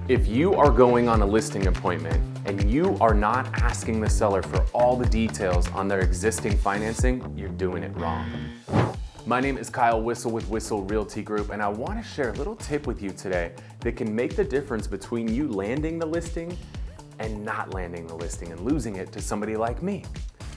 If you are going on a listing appointment and you are not asking the seller for all the details on their existing financing, you're doing it wrong. My name is Kyle Whissel with Whissel Realty Group, and I want to share a little tip with you today that can make the difference between you landing the listing and not landing the listing and losing it to somebody like me.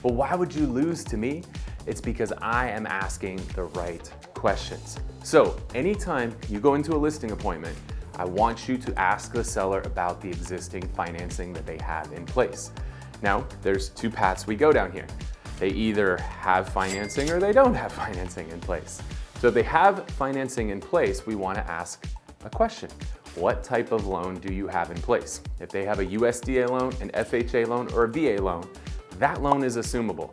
Well, why would you lose to me? It's because I am asking the right questions. So anytime you go into a listing appointment, I want you to ask the seller about the existing financing that they have in place. Now, there's two paths we go down here. They either have financing or they don't have financing in place. So if they have financing in place, we want to ask a question. What type of loan do you have in place? If they have a USDA loan, an FHA loan, or a VA loan, that loan is assumable.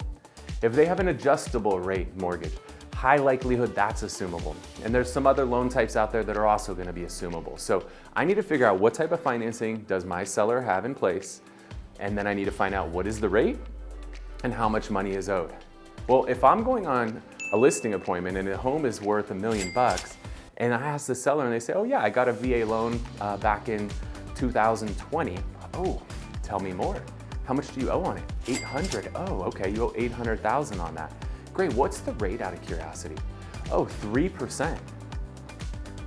If they have an adjustable rate mortgage, high likelihood that's assumable. And there's some other loan types out there that are also going to be assumable. So I need to figure out what type of financing does my seller have in place, and then I need to find out what is the rate and how much money is owed. Well, if I'm going on a listing appointment and a home is worth $1 million, and I ask the seller and they say, oh yeah, I got a VA loan back in 2020. Oh, tell me more. How much do you owe on it? 800. Oh, okay, you owe 800,000 on that. Great, what's the rate out of curiosity? Oh, 3%.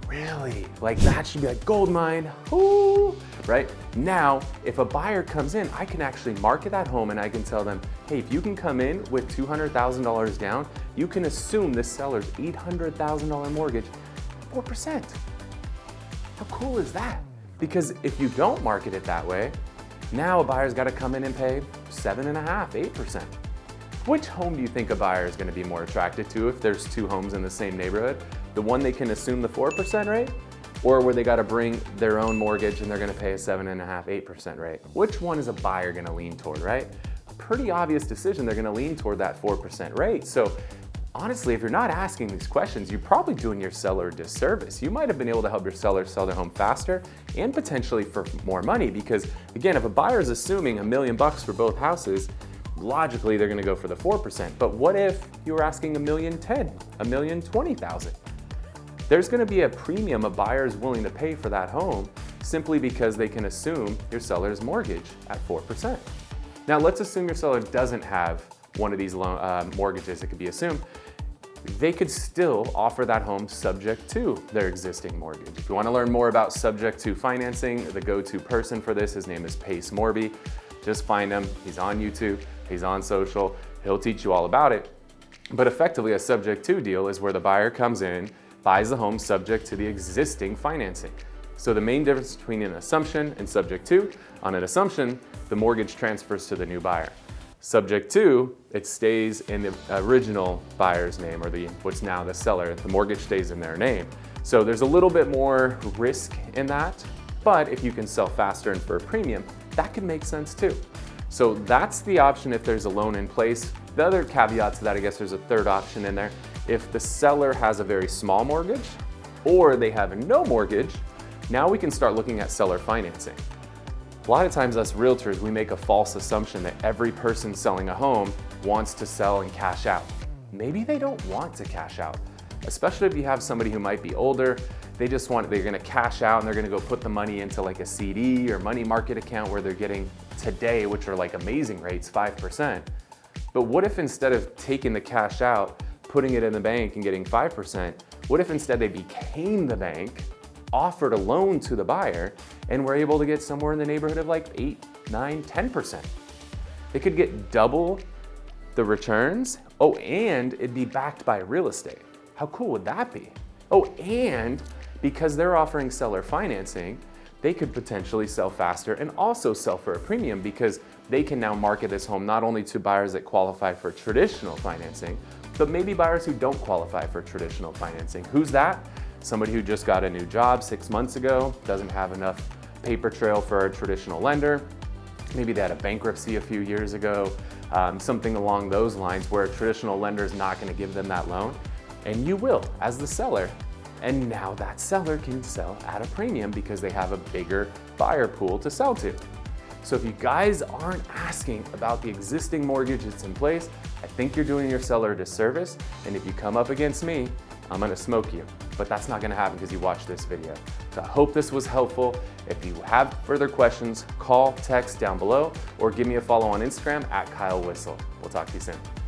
Really? Like that should be like gold mine, ooh, right? Now, if a buyer comes in, I can actually market that home and I can tell them, hey, if you can come in with $200,000 down, you can assume this seller's $800,000 mortgage, 4%. How cool is that? Because if you don't market it that way, now a buyer's gotta come in and pay 7.5%, 8%. Which home do you think a buyer is going to be more attracted to if there's two homes in the same neighborhood? The one they can assume the 4% rate, or where they got to bring their own mortgage and they're going to pay a 7.5%, 8% rate? Which one is a buyer going to lean toward, right? A pretty obvious decision, they're going to lean toward that 4% rate. So honestly, if you're not asking these questions, you're probably doing your seller a disservice. You might have been able to help your seller sell their home faster and potentially for more money, because again, if a buyer is assuming $1 million for both houses, logically they're gonna go for the 4%. But what if you were asking $1,010,000, $1,020,000? There's gonna be a premium a buyer is willing to pay for that home simply because they can assume your seller's mortgage at 4%. Now let's assume your seller doesn't have one of these mortgages that could be assumed. They could still offer that home subject to their existing mortgage. If you wanna learn more about subject to financing, the go-to person for this, his name is Pace Morby. Just find him, he's on YouTube, he's on social, he'll teach you all about it. But effectively a subject to deal is where the buyer comes in, buys the home subject to the existing financing. So the main difference between an assumption and subject to, on an assumption, the mortgage transfers to the new buyer. Subject to, it stays in the original buyer's name, or what's now the seller, the mortgage stays in their name. So there's a little bit more risk in that, but if you can sell faster and for a premium, that could make sense too. So that's the option if there's a loan in place. The other caveat to that, I guess there's a third option in there. If the seller has a very small mortgage or they have no mortgage, now we can start looking at seller financing. A lot of times us realtors, we make a false assumption that every person selling a home wants to sell and cash out. Maybe they don't want to cash out, especially if you have somebody who might be older. They're gonna cash out and they're gonna go put the money into like a CD or money market account where they're getting today, which are like amazing rates, 5%. But what if instead of taking the cash out, putting it in the bank and getting 5%, what if instead they became the bank, offered a loan to the buyer, and were able to get somewhere in the neighborhood of like 8, 9, 10%? They could get double the returns. Oh, and it'd be backed by real estate. How cool would that be? Oh, and because they're offering seller financing, they could potentially sell faster and also sell for a premium because they can now market this home not only to buyers that qualify for traditional financing, but maybe buyers who don't qualify for traditional financing. Who's that? Somebody who just got a new job 6 months ago, doesn't have enough paper trail for a traditional lender. Maybe they had a bankruptcy a few years ago, something along those lines where a traditional lender is not gonna give them that loan. And you will, as the seller. And now that seller can sell at a premium because they have a bigger buyer pool to sell to. So if you guys aren't asking about the existing mortgage that's in place, I think you're doing your seller a disservice. And if you come up against me, I'm gonna smoke you. but that's not gonna happen because you watched this video. So I hope this was helpful. If you have further questions, call, text down below, or give me a follow on Instagram at Kyle Whissel. We'll talk to you soon.